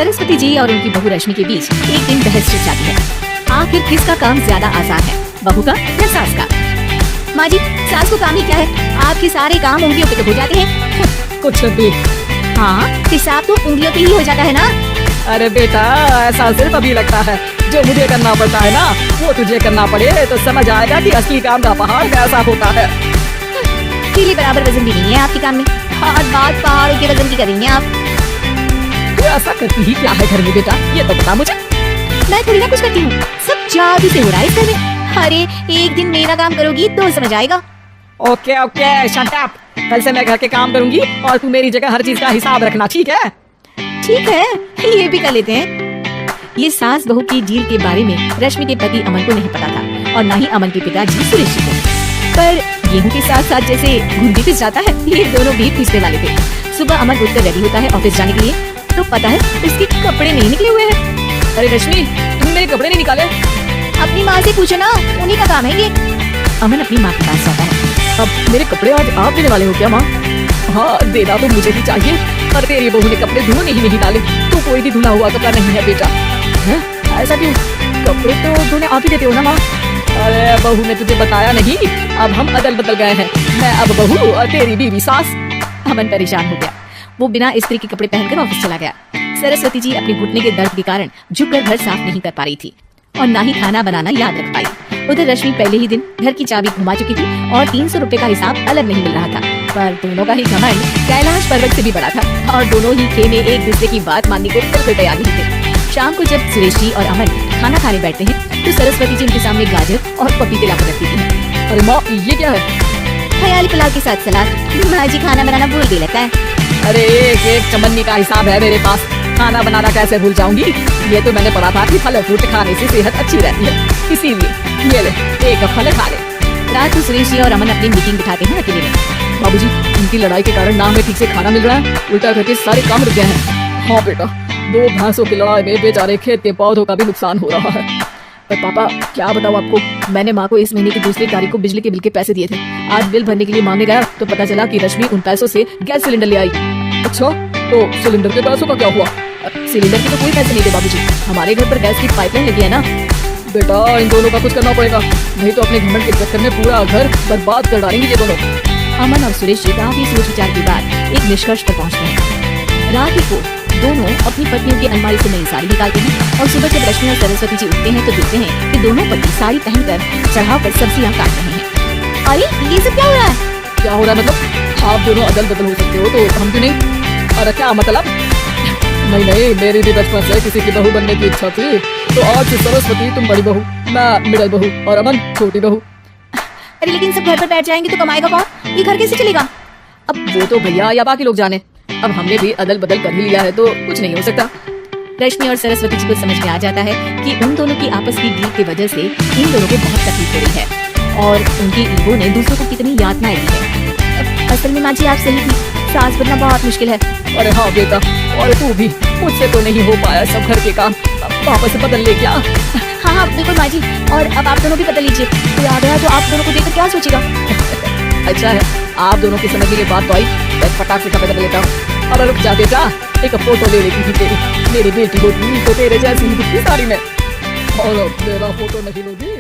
सरस्वती जी और उनकी बहू रश्मि के बीच एक दिन बहस छिड़ जाती है। आखिर किसका काम ज्यादा आसान है, बहू का या सास का? माँ जी, सास को काम ही क्या है, आपके सारे काम उंगलियों पे तो हो जाते हैं। कुछ भी। हाँ, हिसाब तो उंगलियों पे ही हो जाता है ना। अरे बेटा, ऐसा सिर्फ अभी लगता है, जो मुझे करना पड़ता है ना वो तुझे करना पड़े तो समझ आएगा कि असली काम का पहाड़ कैसा होता है। कीली बराबर वजन भी नहीं है आपके काम में, हाथ बात पहाड़ों के वजन की करेंगे आप। तू ऐसा करती ही क्या है घर में बेटा, ये तो बता मुझे। मैं थोड़ी ना कुछ करती हूँ, सब जादू से हो रहा है इस घर में। अरे एक दिन मेरा काम करोगी तो समझ आएगा। Okay okay, shut up. कल से मैं घर के काम करूंगी और तू मेरी जगह हर चीज का हिसाब रखना, ठीक है? ठीक है, ये भी कर लेते हैं। ये सास बहू की डील के बारे में रश्मि के पति अमन को नहीं पता था और न ही अमन के पिताजी सुरेश जी को। पर गेहूं के साथ साथ जैसे घुंडी पिस जाता है, ये दोनों भी पिसने वाले थे। सुबह अमन उठकर रेडी होता है ऑफिस जाने के लिए, तो पता है उसके कपड़े नहीं निकले हुए हैं। अरे रश्मि, तुमने मेरे कपड़े नहीं निकाले? अपनी माँ से पूछो ना, उन्हीं का काम है ये। अमन अपनी माँ के पास जाता है। अब मेरे कपड़े आज आप देने वाले हो क्या माँ? हाँ, देना तो मुझे ही चाहिए, पर तेरी बहू ने कपड़े धोने ही नहीं डाले, तो कोई भी धुला हुआ कपड़ा नहीं है बेटा। हैं? ऐसा क्यों? कपड़े तो धोने आप ही देते हो ना माँ? अरे बहू ने तुझे बताया नहीं, अब हम अदल बदल गए हैं, मैं अब बहू और तेरी बीवी सास। अमन परेशान हो गया, वो बिना इस्त्री के कपड़े पहनकर ऑफिस चला गया। सरस्वती जी अपने घुटने के दर्द के कारण झुककर घर साफ नहीं कर पा रही थी और ना ही खाना बनाना याद रख पाई। उधर रश्मि पहले ही दिन घर की चाबी घुमा चुकी थी और 300 रुपए का हिसाब अलग नहीं मिल रहा था। पर दोनों का ही घमंड कैलाश पर्वत से भी बड़ा था और दोनों ही खेमे एक दूसरे की बात मानने को बिल्कुल तैयार नहीं थे। शाम को जब सुरेश जी और अमन खाना खाने बैठते हैं तो सरस्वती जी उनके सामने गाजर और पपीते लाकर रखती है। अरे माँ, ये क्या है? ख्याली पुलाव के साथ सलाद। माँ जी खाना बनाना भूल गई लगता है। अरे एक एक चमन्नी का हिसाब है मेरे पास, खाना बनाना कैसे भूल जाऊंगी? ये तो मैंने पढ़ा था कि फल फ्रूट खाने से सेहत अच्छी रहती है, इसीलिए ये ले एक फल खा ले। रात को सुरेश जी और अमन अपनी मीटिंग बिठाते हैं अकेले में। बाबूजी, इनकी लड़ाई के कारण ना हमें ठीक से खाना मिल रहा है, उल्टा करके सारे काम रुक गए हैं। हाँ बेटा, 2 भैंसों की लड़ाई में बेचारे खेत के पौधों का भी नुकसान हो रहा है। पर पापा क्या बताऊँ आपको, मैंने माँ को इस महीने की दूसरी तारीख को बिजली के बिल के पैसे दिए थे। आज बिल भरने के लिए मांगने गया तो पता चला कि रश्मि उन पैसों से गैस सिलेंडर ले आई। अच्छा, तो सिलेंडर के पैसों का क्या हुआ? सिलेंडर के तो कोई पैसे नहीं थे बाबूजी, हमारे घर पर गैस की पाइपलाइन लगी है ना। बेटा इन दोनों का कुछ करना पड़ेगा, नहीं तो अपने घमंड के चक्कर में पूरा घर बर्बाद कर डालेंगे ये दोनों। अमन और सुरेश जी काफी सोच विचार के बाद एक निष्कर्ष पर पहुंचते हैं। रात को दोनों अपनी पत्नियों की अलमारी से नई साड़ी निकालते हैं और सुबह जब रश्मि और सरस्वती जी उठते हैं तो देखते हैं कि दोनों पति साड़ी पहनकर चढ़ाव पर सब्जियां काट रहे हैं। अरे ये सब क्या हो रहा है? क्या हो रहा है मतलब? आप दोनों अदल बदल हो सकते हो तो हम क्यों नहीं? अरे क्या मतलब? नहीं नहीं, मेरी भी बचपन से किसी की बहू बनने की इच्छा थी, तो आज से सरस्वती तुम बड़ी बहू, मैं मिडिल बहू और अमन छोटी बहू। अरे लेकिन सब घर पर बैठ जाएंगे तो कमाएगा कौन? ये घर कैसे चलेगा? अब वो तो भैया या बाकी लोग जाने, अब हमने भी अदल बदल कर ही लिया है तो कुछ नहीं हो सकता। रश्मि और सरस्वती जी को समझ में आ जाता है कि उन दोनों की आपस की डील की वजह से इन दोनों को बहुत तकलीफ हो रही है और उनकी ईगो ने दूसरों को कितनी यातनाएं दी है। असल में माँ जी आप सही थी, सास बनना बहुत मुश्किल है। अरे हाँ बेटा, और तू भी, मुझसे तो नहीं हो पाया सब घर के काम, वापस बदल ले क्या? हाँ हाँ बिल्कुल माँ जी, और अब आप दोनों भी बदल लीजिए, कोई आ गया तो आप दोनों को देखकर क्या सोचेगा? अच्छा है, आप दोनों की समझने की बात तो आई, मैं फटाक से कपड़े बदल लेता हूँ। और रुक जा बेटा, एक फोटो ले लेती थी तेरी, मेरी बेटी होती तो तेरे जैसी ही दिखती साड़ी में, और मेरा फोटो नहीं लोगी?